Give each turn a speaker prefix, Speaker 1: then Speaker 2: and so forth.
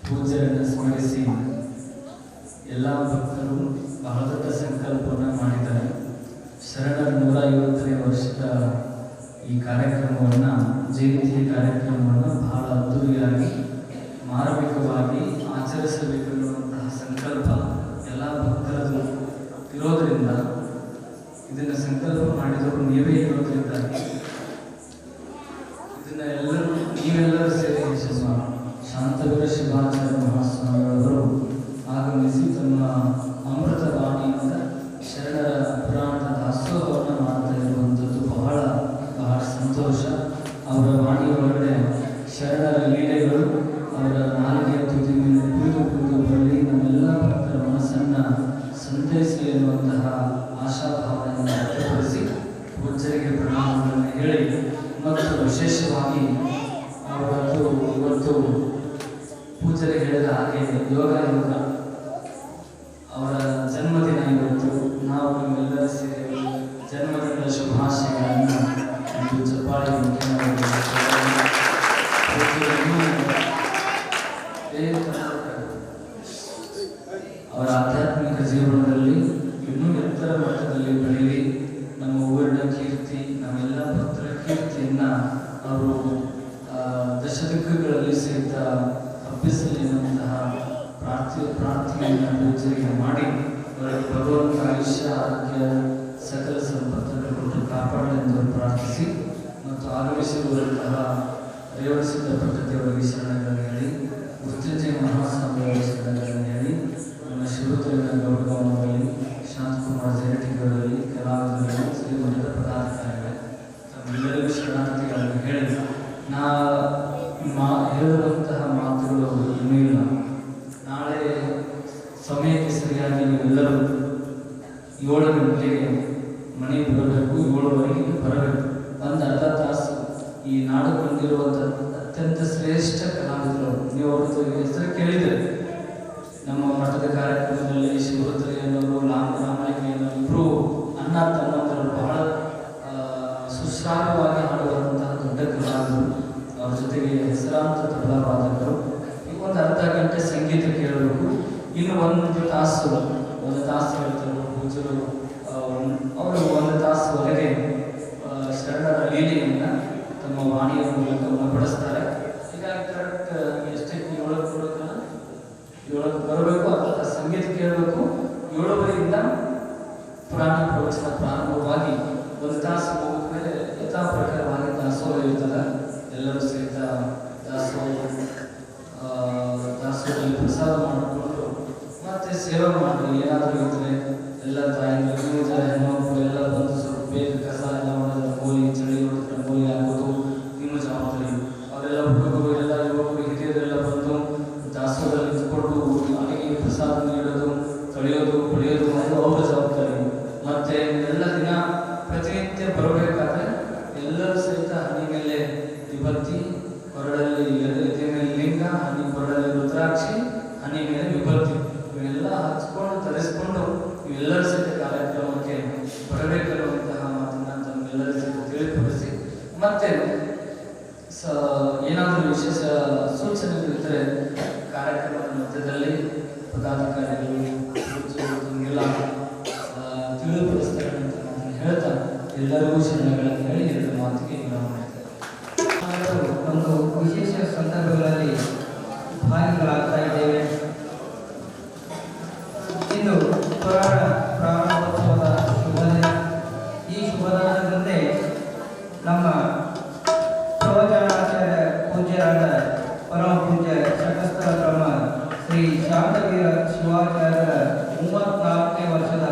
Speaker 1: ಪೂಜ್ಯರನ್ನು ಸ್ಮರಿಸಿ ಎಲ್ಲ ಭಕ್ತರು ಬಹಳ ದೊಡ್ಡ ಸಂಕಲ್ಪವನ್ನು ಮಾಡಿದ್ದಾರೆ. ಶರಣರ 150ನೇ ವರ್ಷದ ಈ ಕಾರ್ಯಕ್ರಮವನ್ನು, ಜಯಂತಿ ಕಾರ್ಯಕ್ರಮವನ್ನು ಬಹಳ ಅದ್ದೂರಿಯಾಗಿ ಮಾರ್ಮಿಕವಾಗಿ ಆಚರಿಸಬೇಕೆನ್ನುವಂತಹ ಸಂಕಲ್ಪ ಎಲ್ಲ ಭಕ್ತರದು ಇರೋದರಿಂದ, ಇದನ್ನು ಸಂಕಲ್ಪ ಮಾಡಿದವರು ನೀವೇ ಇರೋದ್ರಿಂದಾಗಿ ನೀವೆಲ್ಲರೂ ಸೇರಿ ಶಾಂತವೀರ ಶಿವಾಚಾರ್ಯ ಮಹಾಸ್ವಾಮಿಗಳವರು ಆಗಮಿಸಿ ತಮ್ಮ ಅಮೃತ ವಾಣಿಯಿಂದ ಶರಣರ ಪುರಾಣದ ದಾಸೋಹವನ್ನು ಮಾಡ್ತಾ ಇರುವಂಥದ್ದು ಬಹಳ ಸಂತೋಷ. ಅವರ ವಾಣಿಯೊಳಗಡೆ ಶರಣರ ಲೀಲೆಗಳು ಅವರ ನಾಲಿಗೆಯ ತುದಿ ಮೇಲೆ ಕುಳಿದು ಬರಲಿ, ನಮ್ಮೆಲ್ಲ ಭಕ್ತರ ಮನಸ್ಸನ್ನು ಸಂತೈಸಲಿ ಎನ್ನುವಂತಹ ಆಶಾಭಾವನೆಯನ್ನು ವ್ಯಕ್ತಪಡಿಸಿ ಪೂಜ್ಯರಿಗೆ ಪ್ರಣಾಮಗಳನ್ನು ಹೇಳಿ, ಮತ್ತು ವಿಶೇಷವಾಗಿ ಇವತ್ತು ಪೂಜ್ಯರಿಗೆ ಹೇಳಿದ ಹಾಗೆ ಯೋಗ ಅವರ ಜನ್ಮದಿನ ಇವತ್ತು. ನಾವು ನಿಮ್ಮೆಲ್ಲರ ಸೇರಿ ಜನ್ಮದಿನದ ಶುಭಾಶಯಗಳನ್ನು ಚಪ್ಪಾಳೆ ಅವರ ಆಧ್ಯಾತ್ಮಿಕ ಜೀವನದಲ್ಲಿ ಇನ್ನೂ ಎತ್ತರ ಮಟ್ಟದಲ್ಲಿ ಬೆಳೀಲಿ. ನಮ್ಮ ಊರಿನ ಕೀರ್ತಿ, ನಮ್ಮೆಲ್ಲ ಭಕ್ತರ ಕೀರ್ತಿಯನ್ನು ಅವರು ದಶದಿಕ್ಕುಗಳಲ್ಲಿ ಸಹಿತ ಹಬ್ಬಿಸಲಿ ಎನ್ನುವಂತಹ ಪ್ರಾರ್ಥನೆಯನ್ನು ಪೂಜೆಗೆ ಮಾಡಿ, ಅವರಿಗೆ ಭಗವಂತ ಆಯುಷ್ಯ, ಆರೋಗ್ಯ, ಸಕಲ ಸಂಪತ್ತನ್ನು ಕೊಟ್ಟು ಕಾಪಾಡಲೆಂದು ಪ್ರಾರ್ಥಿಸಿ, ಮತ್ತು ಆಗಮಿಸಿರುವಂತಹ ರೇವಣಸಿದ್ಧ ಪದ್ಧತಿಯವರಿಗೆ ಶರಣಗಳನ್ನು ಹೇಳಿ, ಮೃತ್ಯುಂಜಯ ಮಹಾಸ್ವಾಮಿಯವರಿಗೆ ಶರಣಗಳನ್ನು ಹೇಳಿ, ನಮ್ಮ ಶಿವತುಲಿನ ಗೌರವದಲ್ಲಿ ಶಾಂತಕುಮಾರ್ ಜಯಟಿಗರಲ್ಲಿ, ಕಲಾವಿದರಲ್ಲಿ, ಶ್ರೀಮಠದ ಪದಾಧಿಕಾರಿಗಳು ತಮ್ಮೆಲ್ಲರಿಗೂ ಶರಣಾರ್ಥಿಗಳನ್ನು ಹೇಳಿ, ಹೇಳುವಂತಹ ಮಾತುಗಳು ಇನ್ನೂ ಇಲ್ಲ. ನಾಳೆ ಸಮಯಕ್ಕೆ ಸರಿಯಾಗಿ ನೀವೆಲ್ಲರೂ 7 ಗಂಟೆಗೆ ಮನೆಗೆ ಬರಬೇಕು, 7:15 ಬರಬೇಕು. ಒಂದು ಅರ್ಧ ತಾಸು ಈ ನಾಡು ಬಂದಿರುವಂಥ ಅತ್ಯಂತ ಶ್ರೇಷ್ಠ ಕಲಾವಿದರು, ನೀವು ಅವ್ರದ್ದು ಹೆಸರು ಕೇಳಿದರೆ ನಮ್ಮ ಮಠದ ಕಾರ್ಯಕ್ರಮದಲ್ಲಿ ಶಿವರುದ್ರಯ್ಯನವರು, ರಾಮಲಿಂಗಯ್ಯನವರು ಇಬ್ಬರು ಅಣ್ಣ ತಮ್ಮಂದರು ಬಹಳ ಸುಶ್ರಾವ್ಯವಾಗಿ ಹಾಡುವಂತಹ ದೊಡ್ಡ ಕಲಾವಿದರು. ಅವ್ರ ಜೊತೆಗೆ ಹೆಸರಾಂತ ತಬಲಾವಾದಕರು. ಈಗ ಒಂದು ಅರ್ಧ ಗಂಟೆ ಸಂಗೀತ ಕೇಳಬೇಕು, ಇನ್ನು ಒಂದು ತಾಸು ಹೇಳ್ತಾರೆ ಪೂಜರು. ಅವರು 1 ತಾಸುವರೆಗೆ ಶರಣರ ಲೀಲೆಯನ್ನು ತಮ್ಮ ವಾಣಿಯ ಮೂಲಕ ಉಣಪಡಿಸ್ತಾರೆ. ಹೀಗಾಗಿ ಕರೆಕ್ಟ್ ಎಷ್ಟಕ್ಕೆ 7 ಕೊಡೋಕ್ಕಲ್ಲ, 7 ಬರಬೇಕು, ಅರ್ಧ ಸಂಗೀತ ಕೇಳಬೇಕು. 7:15 ಪುರಾಣ ಪ್ರವಚನ ಪ್ರಾರಂಭವಾಗಿ 1 ತಾಸು ಮುಗಿದ ಮೇಲೆ ಯಥಾ ಪ್ರಕಾರವಾಗಿ ದಾಸೋಹ ಇರ್ತದೆ. ಎಲ್ಲರೂ ಸಹಿತ ದಾಸೋಹದಲ್ಲಿ ಪ್ರಸಾದ ಮಾಡಿಕೊಂಡು ಮತ್ತೆ ಸೇವೆ ಮಾಡಿ, ಏನಾದರೂ ಇದ್ದರೆ ಎಲ್ಲ ತಾಯಿಗಳು, ಹೆಣ್ಮಕ್ಳು ಎಲ್ಲ ಬಂದು ಸ್ವಲ್ಪ ಬೇಗ ಕಸ ಎಲ್ಲ ಮಾಡೋದ್ರ ಮೂಲಿ, ಚಳಿ ಹೊಡೆದ್ರೆ ಮೂಲಿ ಹಾಕೋದು ನಿಮ್ಮ ಜವಾಬ್ದಾರಿ. ಅವರೆಲ್ಲ ಹುಡುಗರು, ಎಲ್ಲ ಯುವಕರು, ಹಿರಿಯರೆಲ್ಲ ಬಂದು ದಾಸೋಹದಲ್ಲಿ ನಿಂತ್ಕೊಂಡು ಅಲ್ಲಿಗೆ ಪ್ರಸಾದ ನೀಡೋದು, ತೊಳೆಯೋದು, ಪಡೆಯೋದು ಅದು ಅವರ ಜವಾಬ್ದಾರಿ. ಮತ್ತೆ ಎಲ್ಲ ದಿನ ಪ್ರತಿನಿತ್ಯ ಬರಬೇಕಾದ್ರೆ ಎಲ್ಲರೂ ಸಹಿತ ಹನಿ ಮೇಲೆ ವಿಭಕ್ತಿ, ಕೊರಳಲ್ಲಿ ಎದೆ ಮೇಲೆ ಲಿಂಗ, ಹನಿ ಕೊರಳಲ್ಲಿ ರುದ್ರಾಕ್ಷಿ, ಹನಿ ಮೇಲೆ ವಿಭಕ್ತಿ, ಇವೆಲ್ಲ ಹಚ್ಕೊಂಡು ಧರಿಸ್ಕೊಂಡು ಇವೆಲ್ಲರ ಸಹಿತ ಕಾರ್ಯಕ್ರಮಕ್ಕೆ ಬರಬೇಕನ್ನುವಂತಹ ಮಾತನ್ನು ತಮ್ಮೆಲ್ಲರ ಸಹಿತ ತಿಳಿಪಡಿಸಿ, ಮತ್ತೆ ಏನಾದರೂ ವಿಶೇಷ ಸೂಚನೆಗಳಿದ್ದರೆ ಕಾರ್ಯಕ್ರಮದ ಮಧ್ಯದಲ್ಲಿ ಪದಾಧಿಕಾರಿಗಳು ಎಲ್ಲ ತಿಳಿಪಡಿಸ್ತಾರೆ ಅಂತ ನಾನು ಹೇಳ್ತಾ ಎಲ್ಲರಿಗೂ ಶರಣಗಳನ್ನು ಹೇಳಿ 2 ಮಾತಿಗೆ ವಿರಾಮ ಮಾಡ್ತಾರೆ.
Speaker 2: ಒಂದು ವಿಶೇಷ ಸಂದರ್ಭಗಳಲ್ಲಿ ಭಾಗಿಗಳಾಗ್ತಾ ಇದ್ದೇವೆ. ಇಂದು ಪುರಾಣ ಪ್ರಾರಂಭೋತ್ಸವದ ಶುಭ ದಿನ. ಈ ಶುಭ ದಿನದಂತೆ ನಮ್ಮ ಪ್ರವಚನಾಚಾರ್ಯ ಪೂಜ್ಯರಾದ ಪರಮ ಪೂಜ್ಯ ಶತಸ್ಥಲ ಬ್ರಹ್ಮ ಶ್ರೀ ಶಾಂತವೀರ ಶಿವಾಚಾರ್ಯರ 34ನೇ ವರ್ಷದ